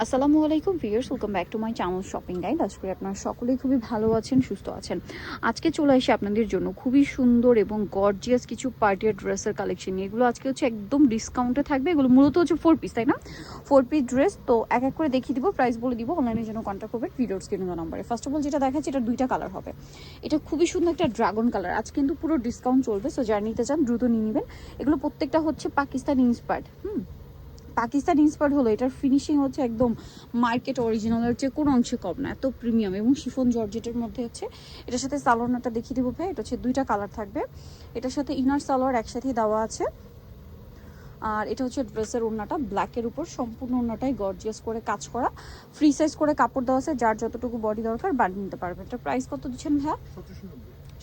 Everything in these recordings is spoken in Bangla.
আসসালামু আলাইকুম viewers, welcome back to my channel shopping guide. আশা করি আপনারা সকলেই খুবই ভালো আছেন, সুস্থ আছেন। আজকে চলে আসি আপনাদের জন্য খুবই সুন্দর এবং গর্জিয়াস কিছু পার্টিয়ার ড্রেসের কালেকশন নিয়ে। এগুলো আজকে হচ্ছে একদম ডিসকাউন্টে থাকবে। এগুলো মূলত হচ্ছে 4 পিস, তাই না? 4 পিস ড্রেস। তো এক এক করে দেখিয়ে দিব, প্রাইস বলে দিব, অনলাইনের জন্য কন্ট্যাক্ট করবেন ভিডিওর স্ক্রিনে দেওয়া নাম্বারে। ফার্স্ট অফ অল যেটা দেখাচ্ছি, এটা দুইটা কালার হবে। এটা খুবই সুন্দর একটা ড্রাগন কালার। আজ কিন্তু পুরো ডিসকাউন্ট চলবে, সো যারা নিতে চান দ্রুত নিয়ে নেবেন। এগুলো প্রত্যেকটা হচ্ছে পাকিস্তান ইন্সপায়ার্ড। পাকিস্তান ইন্সপায়ার্ড হলো, এটার ফিনিশিং হচ্ছে একদম মার্কেট অরিজিনালের চেয়ে কোনো অংশে কম না, এত প্রিমিয়াম এবং শিফন জর্জেটের মধ্যে হচ্ছে। এটার সাথে সালোয়ারটা দেখিয়ে দেবো ভাই। এটা হচ্ছে দুইটা কালার থাকবে। এটার সাথে ইনার সালোয়ার একসাথেই দেওয়া আছে। আর এটা হচ্ছে ড্রেসের ওড়নাটা, ব্ল্যাকের উপর সম্পূর্ণ ওড়নাটাই গর্জিয়াস করে কাজ করা, ফ্রি সাইজ করে কাপড় দেওয়া আছে। যার যতটুকু বডি দরকার বানিয়ে নিতে পারবে। এটার প্রাইস কত দিচ্ছেন ভাইয়া?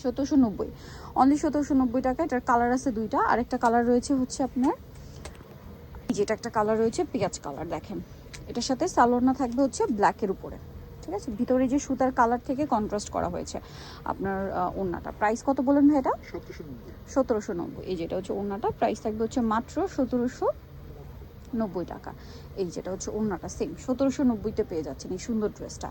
1790, অনলি 1790 টাকা। এটার কালার আছে দুইটা। আরেকটা কালার রয়েছে হচ্ছে আপনার, যেটা একটা কালার রয়েছে পেঁয়াজ কালার। দেখেন, এটার সাথে সালোয়ারনা থাকবে হচ্ছে ব্ল্যাকের উপরে, ঠিক আছে? ভিতরে যে সুতার কালার থেকে কন্ট্রাস্ট করা হয়েছে আপনার ওড়নাটা। প্রাইস কত বলেন ভাই এটা? 1790। এই যেটা হচ্ছে ওড়নাটা, প্রাইস থাকবে হচ্ছে মাত্র 1790 টাকা। এই যেটা হচ্ছে ওড়নাটা সেম 1790-তে পেয়ে যাচ্ছেন এই সুন্দর ড্রেসটা।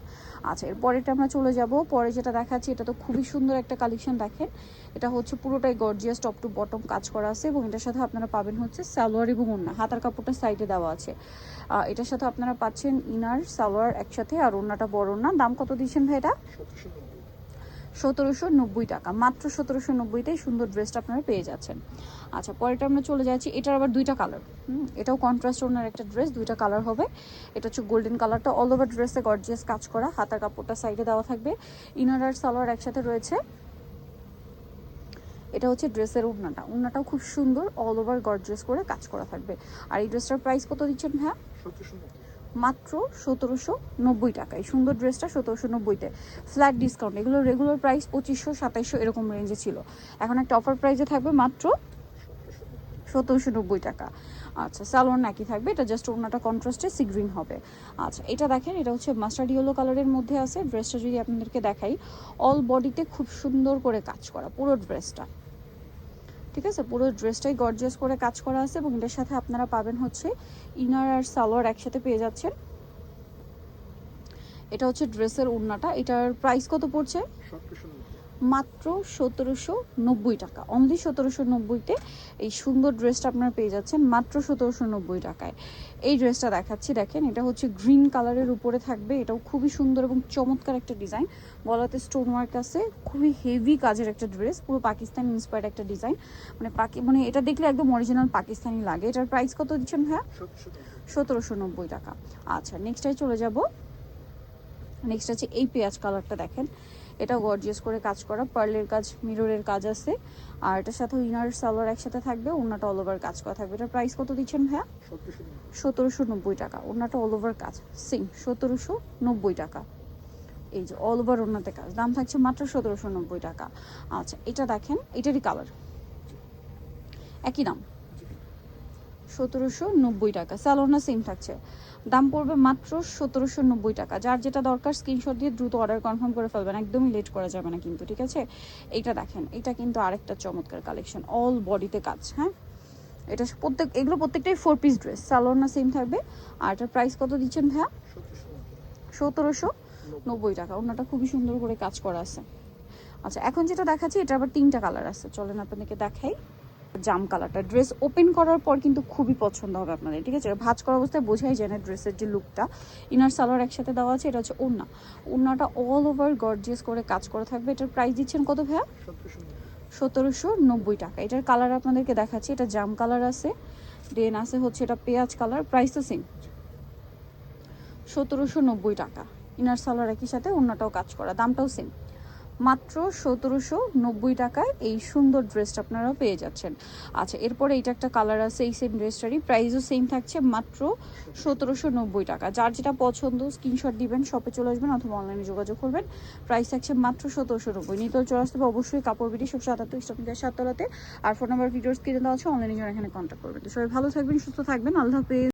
আচ্ছা, এরপরেটা আমরা চলে যাব। পরে যেটা দেখাচ্ছি, এটা তো খুবই সুন্দর একটা কালেকশন। দেখেন, এটা হচ্ছে পুরোটাই গর্জিয়াস, টপ টু বটম কাজ করা আছে এবং এটার সাথে আপনারা পাবেন হচ্ছে সালোয়ার এবং ওড়না। হাতার কাপড়টা সাইডে দেওয়া আছে। এটার সাথে আপনারা পাচ্ছেন ইনার সালোয়ার একসাথে, আর ওড়নাটা বড় ওড়না। দাম কত দিচ্ছেন ভাই এটা? 1790 টাকা। মাত্র 1790-তেই সুন্দর ড্রেসটা আপনারা পেয়ে যাচ্ছেন। আচ্ছা, পরেরটা আমরা চলে যাচ্ছি। এটার আবার দুইটা কালার। এটাও কন্ট্রাস্ট ওনার একটা ড্রেস, দুইটা কালার হবে। এটা হচ্ছে গোল্ডেন কালারটা, অল ওভার ড্রেসে গর্জিয়াস কাজ করা। হাতার কাপড়টা সাইডে দেওয়া থাকবে, ইনার আর সালোয়ার একসাথে রয়েছে। এটা হচ্ছে ড্রেসের ওড়নাটা, ওড়নাটাও খুব সুন্দর, অল ওভার গর্জিয়াস করে কাজ করা থাকবে। আর এই ড্রেসটার প্রাইস কত দিচ্ছেন ভাইয়া? মাত্র 1790 টাকা। এই সুন্দর ড্রেসটা 1790-তে ফ্ল্যাট ডিসকাউন্ট। এগুলো রেগুলার প্রাইস 2500 2700 এরকম রেঞ্জে ছিল, এখন একটা অফার প্রাইসে থাকবে মাত্র 1790 টাকা। আচ্ছা, সালোয়ার নাকি থাকবে, এটা জাস্ট ওড়নাটা কন্ট্রাস্টে সি গ্রিন হবে। আচ্ছা, এটা দেখেন, এটা হচ্ছে মাস্টার্ড ইয়েলো কালারের মধ্যে আছে। ড্রেসটা যদি আপনাদেরকে দেখাই, অল বডিতে খুব সুন্দর করে কাজ করা পুরো ড্রেসটা, ঠিক আছে? পুরো ড্রেসটাই গর্জিয়াস করে কাজ করা আছে এবং এটার সাথে আপনারা পাবেন হচ্ছে ইনার আর সালোয়ার একসাথে পেয়ে যাচ্ছেন। এটা হচ্ছে ড্রেসের ওড়নাটা। এটার প্রাইস কত পড়ছে? মাত্র 1790 টাকা। অনলি 1790-তে এই সুন্দর ড্রেসটা আপনারা পেয়ে যাচ্ছেন মাত্র 1790 টাকায়। এই ড্রেসটা দেখাচ্ছি, দেখেন, এটা হচ্ছে গ্রিন কালারের উপরে থাকবে। এটাও খুবই সুন্দর এবং চমৎকার একটা ডিজাইন, গলাতে স্টোন ওয়ার্ক আছে, খুবই হেভি কাজের একটা ড্রেস, পুরো পাকিস্তানি ইন্সপায়ার্ড একটা ডিজাইন। মানে এটা দেখলে একদম অরিজিনাল পাকিস্তানি লাগে। এটার প্রাইস কত দিচ্ছেন ভাইয়া? 1790 টাকা। আচ্ছা, নেক্সটটাই চলে যাব। নেক্সট আছে এই পেঁয়াজ কালারটা। দেখেন, এটা গর্জিয়াস করে কাজ করা, পার্লের কাজ, মিররের কাজ আছে। আর এটার সাথে ইনার সালোয়ার একসাথে থাকবে, ওড়নাটা অল ওভার কাজ করা থাকবে। এটার প্রাইস কত দিচ্ছেন ভাইয়া? 1790 টাকা। ওড়নাটা অল ওভার কাজ সেম 1790 টাকা। এই যে অল ওভার ওড়নাতে কাজ, দাম থাকছে মাত্র 1790 টাকা। আচ্ছা, এটা দেখেন, এটারই কালার, একই দাম 1790 টাকা। স্যালোনা সেম থাকছে, দাম পড়বে মাত্র 1790 টাকা। যার যেটা দরকার স্ক্রিনশট দিয়ে দ্রুত অর্ডার কনফার্ম করে ফেলবেন, একদমই লেট করা যাবে না কিন্তু, ঠিক আছে? এইটা দেখেন, এটা কিন্তু আরেকটা চমৎকার কালেকশন, অল বডিতে কাজ। হ্যাঁ, এটা এগুলো প্রত্যেকটাই 4 পিস ড্রেস, স্যালোনা সেম থাকবে। আর এটার প্রাইস কত দিচ্ছেন ভাইয়া? 1790 টাকা। ওনাটা খুবই সুন্দর করে কাজ করা আছে। আচ্ছা, এখন যেটা দেখাচ্ছি, এটা আবার 3টা কালার আছে, চলেন আপনাদেরকে দেখাই। জাম কালারটা, ড্রেস ওপেন করার পর কিন্তু খুবই পছন্দ হবে আপনাদের, ঠিক আছে? ভাঁজ করা অবস্থায় বোঝাই যায় না ড্রেসের যে লুকটা। ইনার সালোয়ার একসাথে দেওয়া আছে। এটা হচ্ছে ওড়না, ওড়নাটা অল ওভার গর্জিয়াস করে কাজ করা থাকবে। এটার প্রাইস দিচ্ছেন কত ভাইয়া? 1790 টাকা। এটার কালার আপনাদেরকে দেখাচ্ছি, এটা জাম কালার আছে, দেন আছে হচ্ছে এটা পেঁয়াজ কালার। প্রাইস তো সেম 1790 টাকা। ইনার সালোয়ার একই সাথে, ওড়নাটাও কাজ করা, দামটাও সেম মাত্র 1790 টাকায় এই সুন্দর ড্রেসটা আপনারা পেয়ে যাচ্ছেন। আচ্ছা, এরপরে এইটা একটা কালার আছে, এই সেম ড্রেসটারই প্রাইসও সেম থাকছে মাত্র 1790 টাকা। যার যেটা পছন্দ স্ক্রিনশট দিবেন, শপে চলে আসবেন অথবা অনলাইনে যোগাযোগ করবেন। প্রাইস থাকছে মাত্র 1790। নিতে চলে আসতে হবে অবশ্যই কাপড় বিডি 177 স্টপিংয়ের 7 তলাতে। আর ফোন নাম্বার ভিডিওস কিনে দেওয়া আছে, অনলাইনে জন্য এখানে কন্ট্যাক্ট করবেন। তো সবাই ভালো থাকবেন, সুস্থ থাকবেন, আল্লাহ হাফেজ।